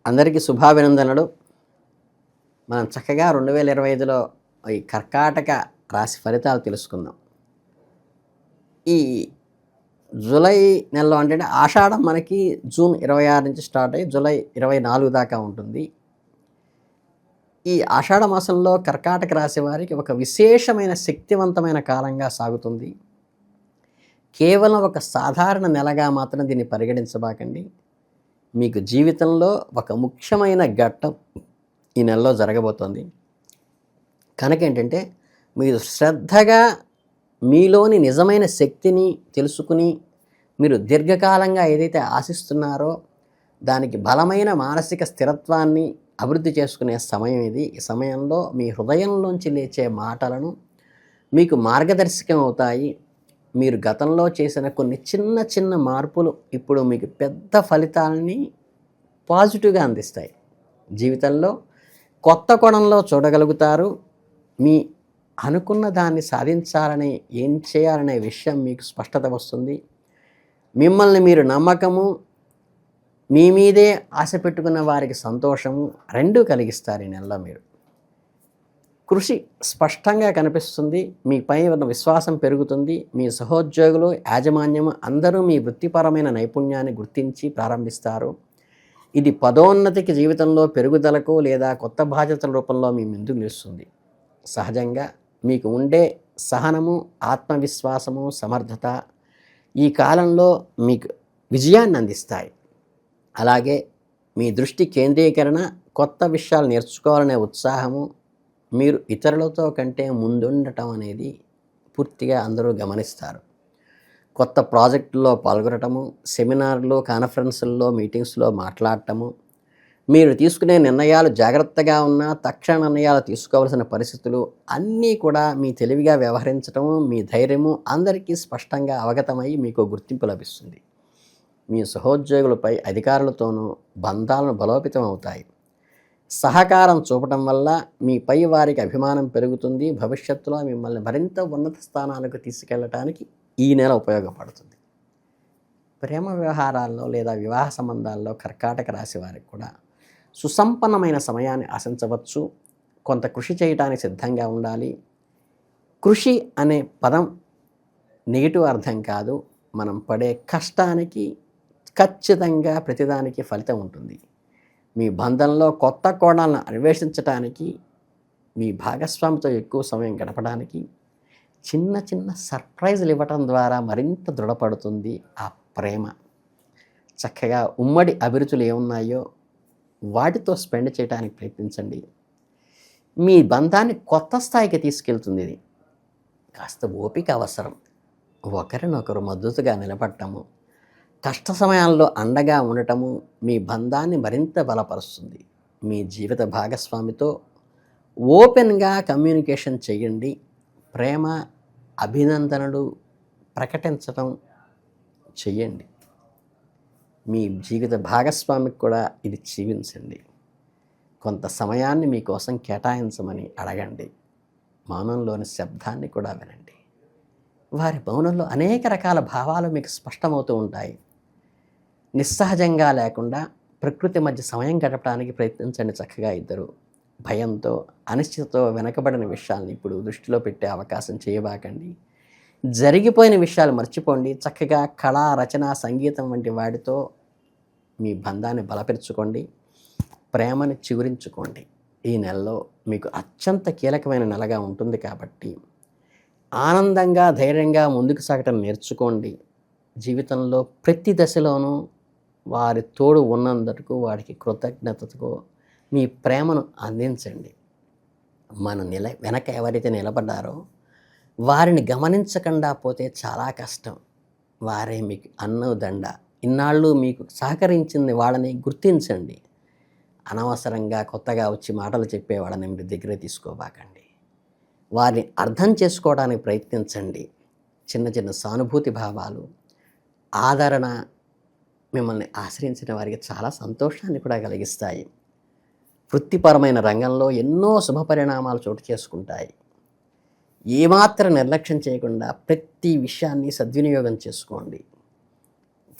అందరికీ శుభాభినందనలు. మనం చక్కగా 2025లో ఈ కర్కాటక రాశి ఫలితాలు తెలుసుకుందాం. ఈ జూలై నెలలో అంటే ఆషాఢం మనకి జూన్ 26 నుంచి స్టార్ట్ అయ్యి జూలై 24 దాకా ఉంటుంది. ఈ ఆషాఢ మాసంలో కర్కాటక రాశి వారికి ఒక విశేషమైన శక్తివంతమైన కాలంగా సాగుతుంది. కేవలం ఒక సాధారణ నెలగా మాత్రం దీన్ని పరిగణించబాకండి. మీకు జీవితంలో ఒక ముఖ్యమైన ఘట్టం ఈ నెలలో జరగబోతోంది. కనుక ఏంటంటే మీరు శ్రద్ధగా మీలోని నిజమైన శక్తిని తెలుసుకుని మీరు దీర్ఘకాలంగా ఏదైతే ఆశిస్తున్నారో దానికి బలమైన మానసిక స్థిరత్వాన్ని అభివృద్ధి చేసుకునే సమయం ఇది. ఈ సమయంలో మీ హృదయంలోంచి లేచే మాటలను మీకు మార్గదర్శకం అవుతాయి. మీరు గతంలో చేసిన కొన్ని చిన్న చిన్న మార్పులు ఇప్పుడు మీకు పెద్ద ఫలితాలని పాజిటివ్గా అందిస్తాయి. జీవితంలో కొత్త కోణంలో చూడగలుగుతారు. మీ అనుకున్న దాన్ని సాధించాలని ఏం చేయాలనే విషయం మీకు స్పష్టత వస్తుంది. మిమ్మల్ని మీరు నమ్మకము, మీ మీదే ఆశ పెట్టుకున్న వారికి సంతోషము రెండూ కలిగిస్తారు. ఈ నెలలో మీరు కృషి స్పష్టంగా కనిపిస్తుంది. మీపై ఉన్న విశ్వాసం పెరుగుతుంది. మీ సహోద్యోగులు, యాజమాన్యం అందరూ మీ వృత్తిపరమైన నైపుణ్యాన్ని గుర్తించి ప్రారంభిస్తారు. ఇది పదోన్నతికి, జీవితంలో పెరుగుదలకు లేదా కొత్త బాధ్యతల రూపంలో మీ ముందుకు నిలుస్తుంది. సహజంగా మీకు ఉండే సహనము, ఆత్మవిశ్వాసము, సమర్థత ఈ కాలంలో మీకు విజయాన్ని అందిస్తాయి. అలాగే మీ దృష్టి కేంద్రీకరణ, కొత్త విషయాలు నేర్చుకోవాలనే ఉత్సాహము, మీరు ఇతరులతో కంటే ముందుండటం అనేది పూర్తిగా అందరూ గమనిస్తారు. కొత్త ప్రాజెక్టుల్లో పాల్గొనటము, సెమినార్లు, కాన్ఫరెన్సుల్లో, మీటింగ్స్లో మాట్లాడటము, మీరు తీసుకునే నిర్ణయాలు జాగ్రత్తగా ఉన్నా తక్షణ నిర్ణయాలు తీసుకోవాల్సిన పరిస్థితులు అన్నీ కూడా మీ తెలివిగా వ్యవహరించటము, మీ ధైర్యము అందరికీ స్పష్టంగా అవగతమై మీకు గుర్తింపు లభిస్తుంది. మీ సహోద్యోగులపై, అధికారులతోనూ బంధాలను బలోపేతం అవుతాయి. సహకారం చూపటం వల్ల మీపై వారికి అభిమానం పెరుగుతుంది. భవిష్యత్తులో మిమ్మల్ని మరింత ఉన్నత స్థానాలకు తీసుకెళ్ళటానికి ఈ నెల ఉపయోగపడుతుంది. ప్రేమ వ్యవహారాల్లో లేదా వివాహ సంబంధాల్లో కర్కాటక రాశి వారికి కూడా సుసంపన్నమైన సమయాన్ని ఆశించవచ్చు. కొంత కృషి చేయడానికి సిద్ధంగా ఉండాలి. కృషి అనే పదం నెగిటివ్ అర్థం కాదు. మనం పడే కష్టానికి ఖచ్చితంగా ప్రతిదానికి ఫలితం ఉంటుంది. మీ బంధంలో కొత్త కోణాలను అన్వేషించడానికి, మీ భాగస్వామితో ఎక్కువ సమయం గడపడానికి, చిన్న చిన్న సర్ప్రైజులు ఇవ్వటం ద్వారా మరింత దృఢపడుతుంది ఆ ప్రేమ. చక్కగా ఉమ్మడి అభిరుచులు ఏమున్నాయో వాటితో స్పెండ్ చేయడానికి ప్రయత్నించండి. మీ బంధాన్ని కొత్త స్థాయికి తీసుకెళ్తుంది. ఇది కాస్త ఓపిక అవసరం. ఒకరినొకరు మద్దతుగా నిలబడటము, కష్ట సమయాల్లో అండగా ఉండటము మీ బంధాన్ని మరింత బలపరుస్తుంది. మీ జీవిత భాగస్వామితో ఓపెన్గా కమ్యూనికేషన్ చేయండి. ప్రేమ, అభినందనలు ప్రకటించటం చెయ్యండి. మీ జీవిత భాగస్వామికి కూడా ఇది జీవించండి. కొంత సమయాన్ని మీకోసం కేటాయించమని అడగండి. మౌనంలోని శబ్దాన్ని కూడా వినండి. వారి మౌనంలో అనేక రకాల భావాలు మీకు స్పష్టమవుతూ ఉంటాయి. నిస్సహజంగా లేకుండా ప్రకృతి మధ్య సమయం గడపడానికి ప్రయత్నించండి. చక్కగా ఇద్దరు భయంతో, అనిశ్చితతో వెనకబడిన విషయాలను ఇప్పుడు దృష్టిలో పెట్టే అవకాశం చేయబాకండి. జరిగిపోయిన విషయాలు మర్చిపోండి. చక్కగా కళ, రచన, సంగీతం వంటి వాటితో మీ బంధాన్ని బలపరుచుకోండి. ప్రేమని చిగురించుకోండి. ఈ నెలలో మీకు అత్యంత కీలకమైన నెలగా ఉంటుంది కాబట్టి ఆనందంగా, ధైర్యంగా ముందుకు సాగటం నేర్చుకోండి. జీవితంలో ప్రతి దశలోనూ వారి తోడు ఉన్నందుకు వారికి కృతజ్ఞతతో మీ ప్రేమను అందించండి. మన వెనక ఎవరైతే నిలబడ్డారో వారిని గమనించకుండా పోతే చాలా కష్టం. వారే మీకు అన్నుదండ. ఇన్నాళ్ళు మీకు సహకరించింది వాళ్ళని గుర్తించండి. అనవసరంగా కొత్తగా వచ్చి మాటలు చెప్పే వాళ్ళని మీరు దగ్గర తీసుకోబాకండి. వారిని అర్థం చేసుకోవడానికి ప్రయత్నించండి. చిన్న చిన్న సానుభూతి భావాలు, ఆదరణ మిమ్మల్ని ఆశ్రయించిన వారికి చాలా సంతోషాన్ని కూడా కలిగిస్తాయి. వృత్తిపరమైన రంగంలో ఎన్నో శుభ పరిణామాలు చోటు చేసుకుంటాయి. ఏమాత్రం నిర్లక్ష్యం చేయకుండా ప్రతి విషయాన్ని సద్వినియోగం చేసుకోండి.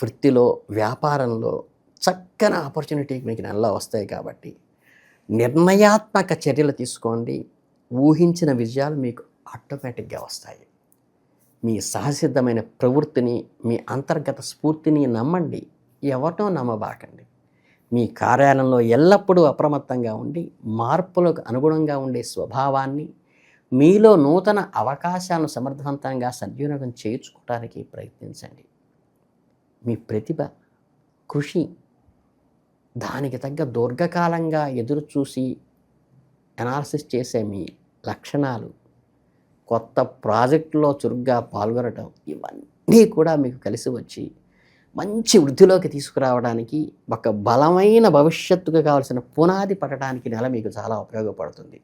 వృత్తిలో, వ్యాపారంలో చక్కని ఆపర్చునిటీ మీకు నెలలో వస్తాయి కాబట్టి నిర్ణయాత్మక చర్యలు తీసుకోండి. ఊహించిన విజయాలు మీకు ఆటోమేటిక్గా వస్తాయి. మీ సహసిద్ధమైన ప్రవృత్తిని, మీ అంతర్గత స్ఫూర్తిని నమ్మండి. ఎవరినో నమ్మబాకండి. మీ కార్యాలయంలో ఎల్లప్పుడూ అప్రమత్తంగా ఉండి మార్పులకు అనుగుణంగా ఉండే స్వభావాన్ని, మీలో నూతన అవకాశాలను సమర్థవంతంగా సద్వినియోగం చేయించుకోవడానికి ప్రయత్నించండి. మీ ప్రతిభ, కృషి, దానికి తగ్గ దీర్ఘకాలంగా ఎదురు చూసి అనాలిసిస్ చేసే మీ లక్షణాలు, కొత్త ప్రాజెక్టులో చురుగ్గా పాల్గొనడం, ఇవన్నీ కూడా మీకు కలిసి వచ్చి మంచి వృద్ధిలోకి తీసుకురావడానికి, ఒక బలమైన భవిష్యత్తుకు కావాల్సిన పునాది పడటానికి నెల మీకు చాలా ఉపయోగపడుతుంది.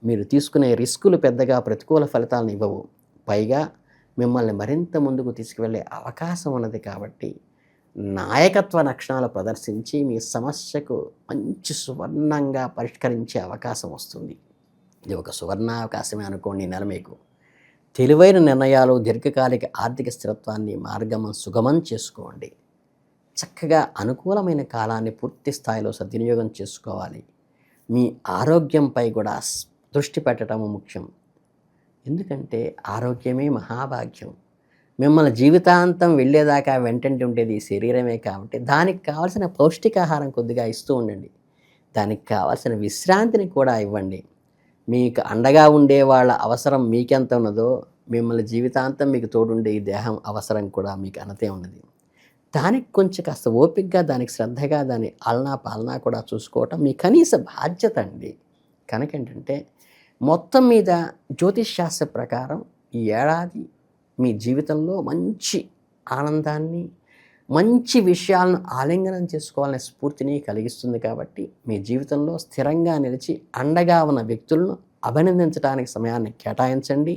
మీరు తీసుకునే రిస్కులు పెద్దగా ప్రతికూల ఫలితాలను ఇవ్వవు. పైగా మిమ్మల్ని మరింత ముందుకు తీసుకువెళ్ళే అవకాశం ఉన్నది కాబట్టి నాయకత్వ లక్షణాలు ప్రదర్శించి మీ సమస్యకు మంచి సువర్ణంగా పరిష్కరించే అవకాశం వస్తుంది. ఇది ఒక సువర్ణావకాశమే అనుకోండి. నెల మీకు తెలివైన నిర్ణయాలు, దీర్ఘకాలిక ఆర్థిక స్థిరత్వాన్ని మార్గం సుగమం చేసుకోండి. చక్కగా అనుకూలమైన కాలాన్ని పూర్తి స్థాయిలో సద్వినియోగం చేసుకోవాలి. మీ ఆరోగ్యంపై కూడా దృష్టి పెట్టడం ముఖ్యం. ఎందుకంటే ఆరోగ్యమే మహాభాగ్యం. మిమ్మల్ని జీవితాంతం వెళ్ళేదాకా వెంటంటే ఉండేది ఈ శరీరమే కాబట్టి దానికి కావాల్సిన పౌష్టికాహారం కొద్దిగా ఇస్తూ ఉండండి. దానికి కావాల్సిన విశ్రాంతిని కూడా ఇవ్వండి. మీకు అండగా ఉండే వాళ్ళ అవసరం మీకెంత ఉన్నదో మిమ్మల్ని జీవితాంతం మీకు తోడుండే ఈ దేహం అవసరం కూడా మీకు అంతే ఉన్నది. దానికి కొంచెం కాస్త ఓపికగా, దానికి శ్రద్ధగా, దాని ఆలనా పాలనా కూడా చూసుకోవటం మీ కనీస బాధ్యత అండి. కనుకేంటంటే మొత్తం మీద జ్యోతిష్ శాస్త్ర ప్రకారం ఈ ఏడాది మీ జీవితంలో మంచి ఆనందాన్ని, మంచి విషయాలను ఆలింగనం చేసుకోవాలనే స్ఫూర్తిని కలిగిస్తుంది. కాబట్టి మీ జీవితంలో స్థిరంగా నిలిచి అండగా ఉన్న వ్యక్తులను అభినందించడానికి సమయాన్ని కేటాయించండి.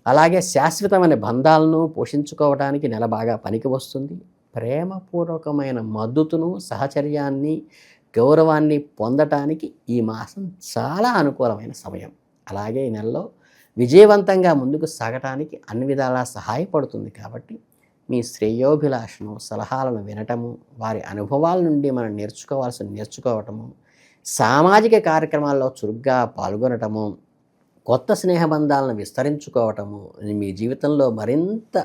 అలాగే శాశ్వతమైన బంధాలను పోషించుకోవడానికి నెల బాగా పనికి వస్తుంది. ప్రేమపూర్వకమైన మద్దతును, సహచర్యాన్ని, గౌరవాన్ని పొందటానికి ఈ మాసం చాలా అనుకూలమైన సమయం. అలాగే ఈ నెలలో విజయవంతంగా ముందుకు సాగటానికి అన్ని విధాలా సహాయపడుతుంది. కాబట్టి మీ శ్రేయోభిలాషను, సలహాలను వినటము, వారి అనుభవాల నుండి మనం నేర్చుకోవటము, సామాజిక కార్యక్రమాల్లో చురుగ్గా పాల్గొనటము, కొత్త స్నేహబంధాలను విస్తరించుకోవటము మీ జీవితంలో మరింత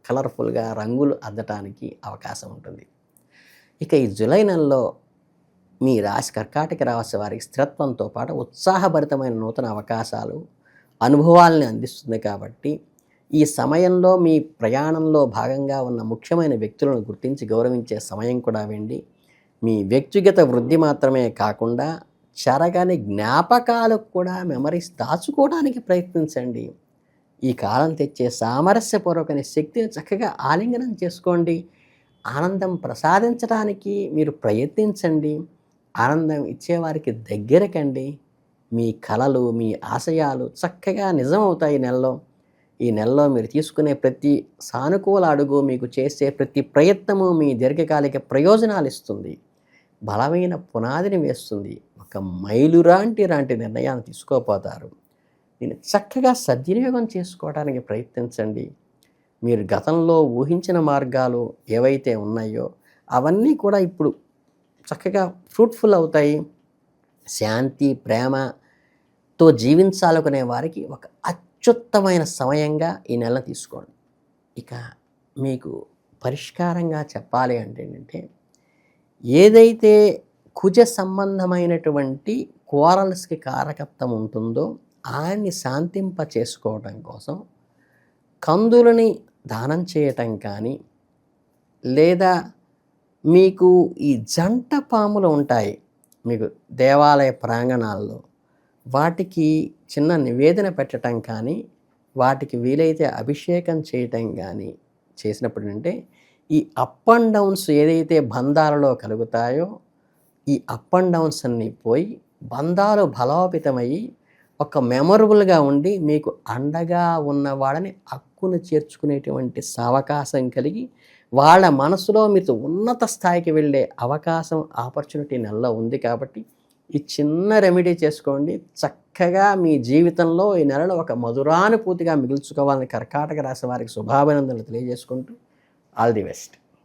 కలర్ఫుల్గా రంగులు అద్దటానికి అవకాశం ఉంటుంది. ఇక ఈ జూలై నెలలో మీ రాశి కర్కాటక రాశి వారికి స్థిరత్వంతో పాటు ఉత్సాహభరితమైన నూతన అవకాశాలు, అనుభవాల్ని అందిస్తుంది. కాబట్టి ఈ సమయంలో మీ ప్రయాణంలో భాగంగా ఉన్న ముఖ్యమైన వ్యక్తులను గుర్తించి గౌరవించే సమయం కూడా వెండి. మీ వ్యక్తిగత వృద్ధి మాత్రమే కాకుండా చెరగని జ్ఞాపకాలు కూడా మెమరీస్ దాచుకోవడానికి ప్రయత్నించండి. ఈ కాలం తెచ్చే సామరస్యపూర్వకమైన శక్తిని చక్కగా ఆలింగనం చేసుకోండి. ఆనందం ప్రసాదించడానికి మీరు ప్రయత్నించండి. ఆనందం ఇచ్చేవారికి దగ్గరకండి. మీ కలలు, మీ ఆశయాలు చక్కగా నిజమవుతాయి ఈ నెలలో మీరు తీసుకునే ప్రతి సానుకూల అడుగు, మీకు చేసే ప్రతి ప్రయత్నము మీ దీర్ఘకాలిక ప్రయోజనాలు ఇస్తుంది. బలమైన పునాదిని వేస్తుంది. ఒక మైలురాంటి నిర్ణయాన్ని తీసుకోపోతారు. దీన్ని చక్కగా సద్వినియోగం చేసుకోవడానికి ప్రయత్నించండి. మీరు గతంలో ఊహించిన మార్గాలు ఏవైతే ఉన్నాయో అవన్నీ కూడా ఇప్పుడు చక్కగా ఫ్రూట్ఫుల్ అవుతాయి. శాంతి, ప్రేమతో జీవించాలనుకునే వారికి ఒక అత్యుత్తమైన సమయంగా ఈ నెల తీసుకోండి. ఇక మీకు పరిష్కారంగా చెప్పాలి అంటే ఏంటంటే, ఏదైతే కుజ సంబంధమైనటువంటి కోరల్స్కి కారకత్వం ఉంటుందో ఆయన్ని శాంతింప చేసుకోవటం కోసం కందులని దానం చేయటం కానీ, లేదా మీకు ఈ జంట పాములు ఉంటాయి మీకు దేవాలయ ప్రాంగణాల్లో, వాటికి చిన్న నివేదన పెట్టడం కానీ, వాటికి వీలైతే అభిషేకం చేయటం కానీ చేసినప్పుడు అంటే ఈ అప్ అండ్ డౌన్స్ ఏదైతే బంధాలలో కలుగుతాయో ఈ అప్ అండ్ డౌన్స్ అన్నీ పోయి బంధాలు బలోపేతమయ్యి ఒక మెమొరబుల్గా ఉండి మీకు అండగా ఉన్న వాళ్ళని హక్కును చేర్చుకునేటువంటి అవకాశం కలిగి వాళ్ళ మనసులో మీతో ఉన్నత స్థాయికి వెళ్ళే అవకాశం, ఆపర్చునిటీ నెలలో ఉంది. కాబట్టి ఈ చిన్న రెమెడీ చేసుకోండి. చక్కగా మీ జీవితంలో ఈ నెలలో ఒక మధురానుభూతిగా మిగుల్చుకోవాలని కర్కాటక రాశి వారికి శుభాభినందనలు తెలియజేసుకుంటూ ఆల్ ది బెస్ట్.